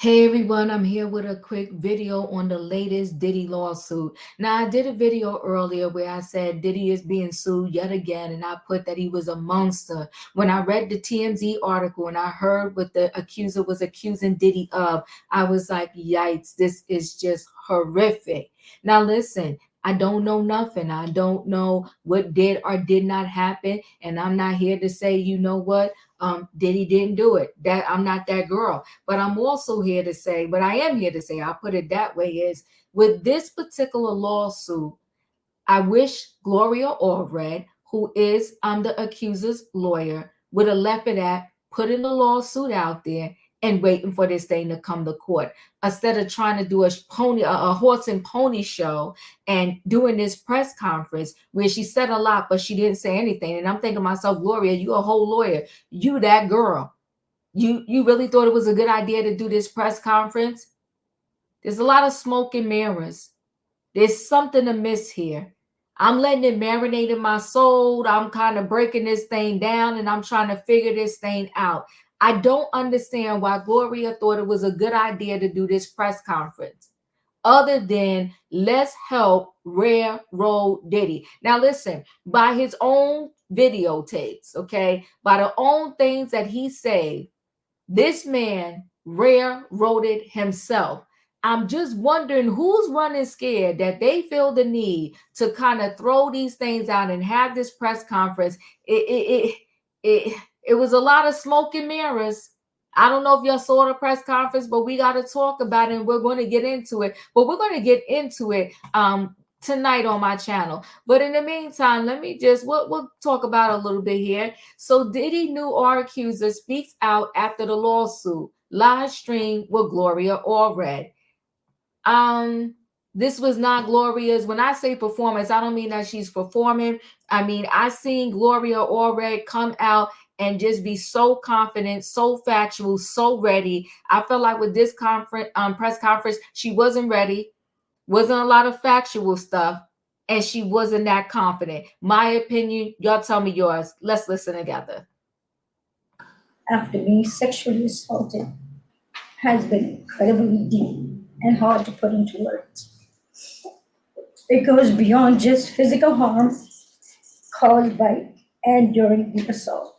Hey everyone, I'm here with a quick video on the latest Diddy lawsuit. Now, I did a video earlier where I said Diddy is being sued yet again, and I put that he was a monster. When I read the TMZ article and I heard what the accuser was accusing Diddy of, I was like, yikes, this is just horrific. Now, listen. I don't know nothing. I don't know what did or did not happen. And I'm not here to say, you know what, Diddy didn't do it. That I'm not that girl. But I'm also here to say, but I am here to say, I'll put it that way, is with this particular lawsuit, I wish Gloria Allred, who is the accuser's lawyer, would have left it at putting the lawsuit out there and waiting for this thing to come to court instead of trying to do a horse and pony show and doing this press conference where she said a lot but she didn't say anything. And I'm thinking to myself, Gloria, you a whole lawyer, you that girl. You really thought it was a good idea to do this press conference? There's a lot of smoke and mirrors. There's something amiss here. I'm letting it marinate in my soul. I'm kind of breaking this thing down and I'm trying to figure this thing out. I don't understand why Gloria thought it was a good idea to do this press conference, other than let's help railroad Diddy. Now, listen, by his own videotapes, okay, by the own things that he said, this man railroaded himself. I'm just wondering who's running scared that they feel the need to kind of throw these things out and have this press conference. It was a lot of smoke and mirrors. I don't know if y'all saw the press conference, but we got to talk about it and we're going to get into it. But we're going to get into it tonight on my channel. But in the meantime, let me just we'll talk about a little bit here. So Diddy knew our accuser speaks out after the lawsuit. Live stream with Gloria Allred. This was not Gloria's. When I say performance, I don't mean that she's performing. I mean, I seen Gloria Allred come out and just be so confident, so factual, so ready. I felt like with this press conference, she wasn't ready. Wasn't a lot of factual stuff, and she wasn't that confident. My opinion, y'all tell me yours. Let's listen together. After being sexually assaulted has been incredibly deep and hard to put into words. It goes beyond just physical harm caused by and during the assault.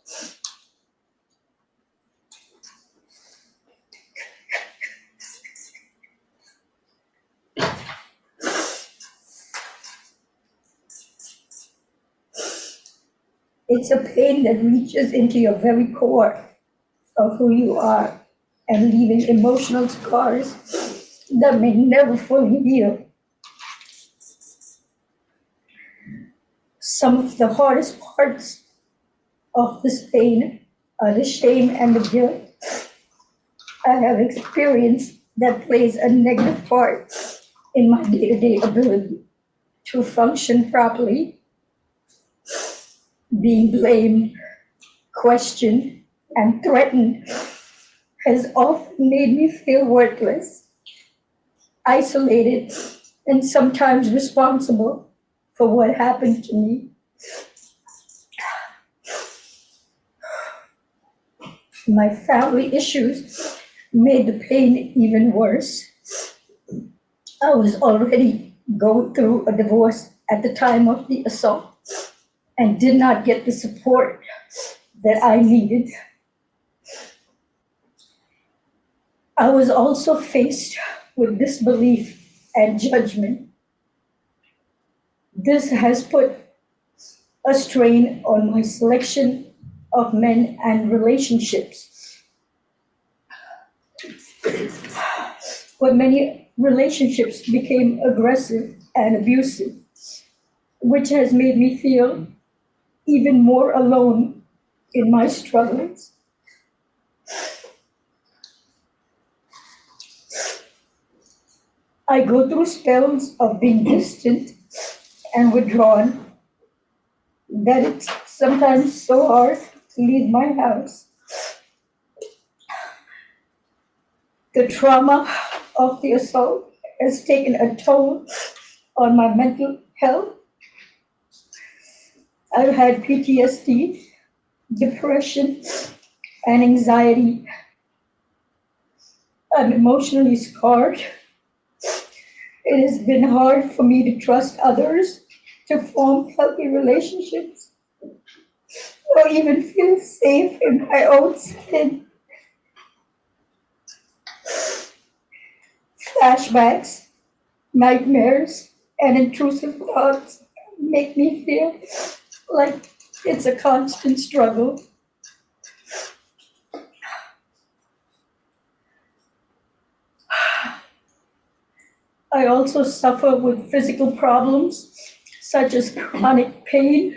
It's a pain that reaches into your very core of who you are and leaving emotional scars that may never fully heal. Some of the hardest parts of this pain are the shame and the guilt I have experienced that plays a negative part in my day to day ability to function properly. Being blamed, questioned, and threatened has often made me feel worthless, isolated, and sometimes responsible for what happened to me. My family issues made the pain even worse. I was already going through a divorce at the time of the assault and did not get the support that I needed. I was also faced with disbelief and judgment. This has put a strain on my selection of men and relationships. But many relationships became aggressive and abusive, which has made me feel even more alone in my struggles. I go through spells of being distant and withdrawn that it's sometimes so hard to leave my house. The trauma of the assault has taken a toll on my mental health. I've had PTSD, depression, and anxiety. I'm emotionally scarred. It has been hard for me to trust others, to form healthy relationships, or even feel safe in my own skin. Flashbacks, nightmares, and intrusive thoughts make me feel like it's a constant struggle. I also suffer with physical problems such as chronic pain,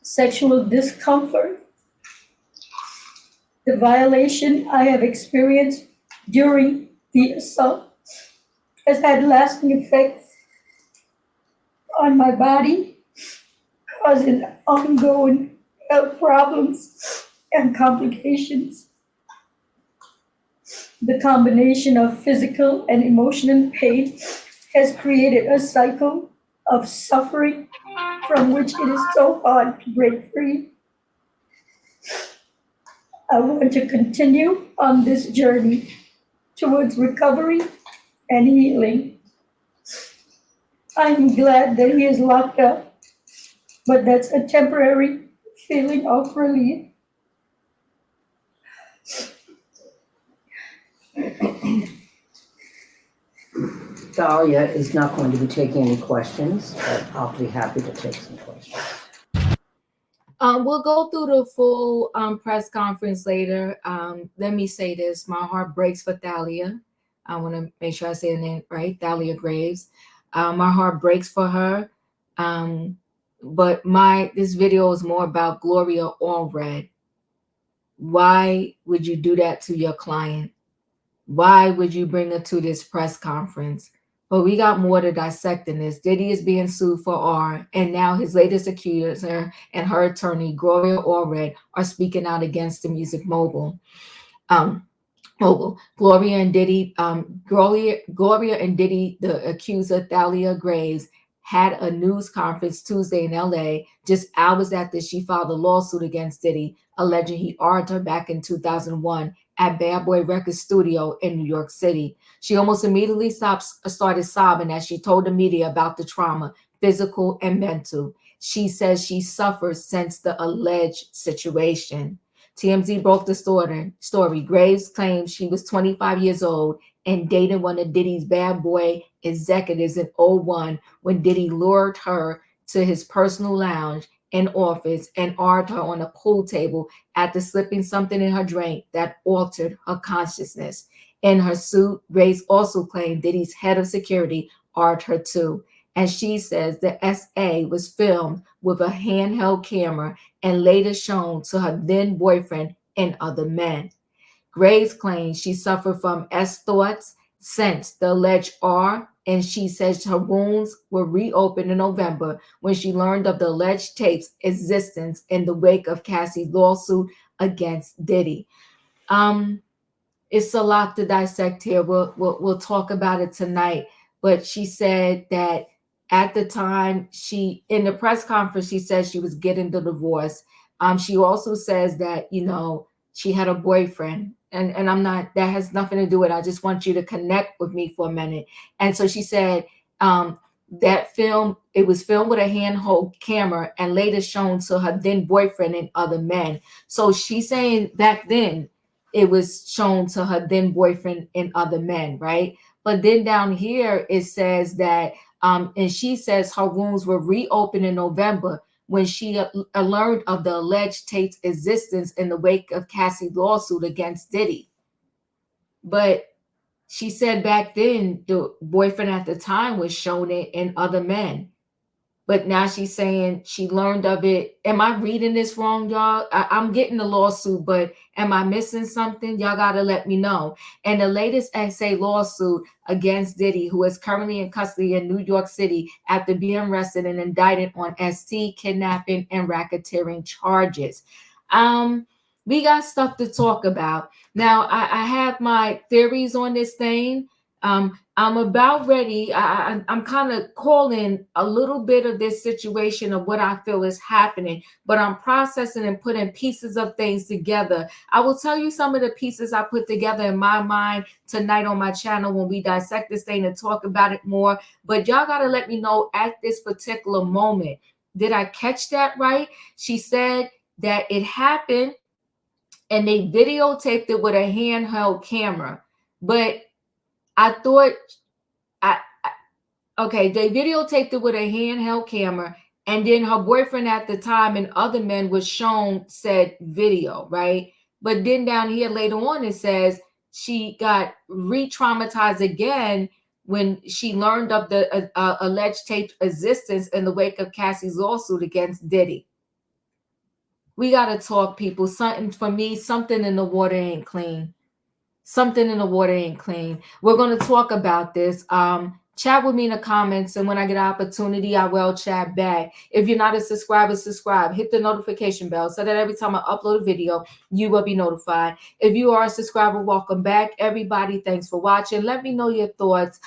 sexual discomfort. The violation I have experienced during the assault has had lasting effects on my body, causing ongoing health problems and complications. The combination of physical and emotional pain has created a cycle of suffering from which it is so hard to break free. I want to continue on this journey towards recovery and healing. I'm glad that he is locked up, but that's a temporary feeling of relief. Dahlia is not going to be taking any questions, but I'll be happy to take some questions. We'll go through the full press conference later. Let me say this: my heart breaks for Thalia. I want to make sure I say the name right, Thalia Graves. My heart breaks for her. Um, but this video is more about Gloria Allred. Why would you do that to your client? Why would you bring her to this press conference? But we got more to dissect in this. Diddy is being sued for R, and now his latest accuser and her attorney, Gloria Allred, are speaking out against the music um, mogul. Gloria and Diddy, the accuser Thalia Graves, had a news conference Tuesday in LA, just hours after she filed a lawsuit against Diddy, alleging he armed her back in 2001 at Bad Boy Records studio in New York City. She almost immediately started sobbing as she told the media about the trauma, physical and mental. She says she suffers since the alleged situation. TMZ broke the story. Graves claims she was 25 years old and dated one of Diddy's bad boy executives in '01 when Diddy lured her to his personal lounge and office and armed her on a pool table after slipping something in her drink that altered her consciousness. In her suit, Graves also claimed Diddy's head of security armed her too. And she says the SA was filmed with a handheld camera and later shown to her then boyfriend and other men. Graves claims she suffered from S thoughts since the alleged R, and she says her wounds were reopened in November when she learned of the alleged tape's existence in the wake of Cassie's lawsuit against Diddy. Um, it's a lot to dissect here. We'll talk about it tonight. But she said that at the time she in the press conference she said she was getting the divorce. She also says that she had a boyfriend, and I'm not, that has nothing to do with it. I just want you to connect with me for a minute. And so she said that it was filmed with a handheld camera and later shown to her then boyfriend and other men. So she's saying back then it was shown to her then boyfriend and other men, right? But then down here it says that, and she says her wounds were reopened in November when she learned of the alleged tape's existence in the wake of Cassie's lawsuit against Diddy. But she said back then the boyfriend at the time was shown it in other men. But now she's saying she learned of it. Am I reading this wrong, y'all? I'm getting the lawsuit, but am I missing something? Y'all got to let me know. And the latest SA lawsuit against Diddy, who is currently in custody in New York City after being arrested and indicted on ST, kidnapping, and racketeering charges. We got stuff to talk about. Now, I have my theories on this thing. I'm about ready. I'm kind of calling a little bit of this situation of what I feel is happening, but I'm processing and putting pieces of things together. I will tell you some of the pieces I put together in my mind tonight on my channel when we dissect this thing and talk about it more. But y'all got to let me know at this particular moment, did I catch that right? She said that it happened and they videotaped it with a handheld camera. But I thought, okay, they videotaped it with a handheld camera, and then her boyfriend at the time and other men was shown said video, right? But then down here later on, it says she got re-traumatized again when she learned of the alleged tape existence in the wake of Cassie's lawsuit against Diddy. We got to talk, people. Something for me, something in the water ain't clean. Something in the water ain't clean. We're going to talk about this. Chat with me in the comments, and when I get an opportunity, I will chat back. If you're not a subscriber, subscribe. Hit the notification bell so that every time I upload a video, you will be notified. If you are a subscriber, welcome back. Everybody, thanks for watching. Let me know your thoughts.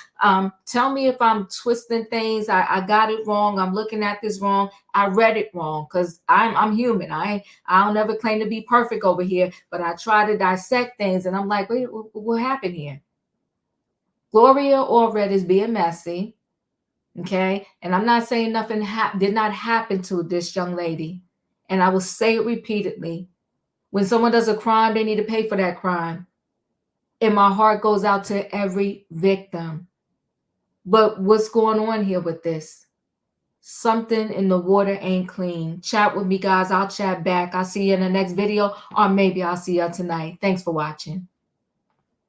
Tell me if I'm twisting things. I got it wrong. I'm looking at this wrong. I read it wrong, because I'm human. I don't never claim to be perfect over here, but I try to dissect things, and I'm like, wait, what happened here? Gloria Allred is being messy, okay? And I'm not saying nothing did not happen to this young lady. And I will say it repeatedly. When someone does a crime, they need to pay for that crime. And my heart goes out to every victim. But what's going on here with this? Something in the water ain't clean. Chat with me, guys. I'll chat back. I'll see you in the next video, or maybe I'll see you tonight. Thanks for watching.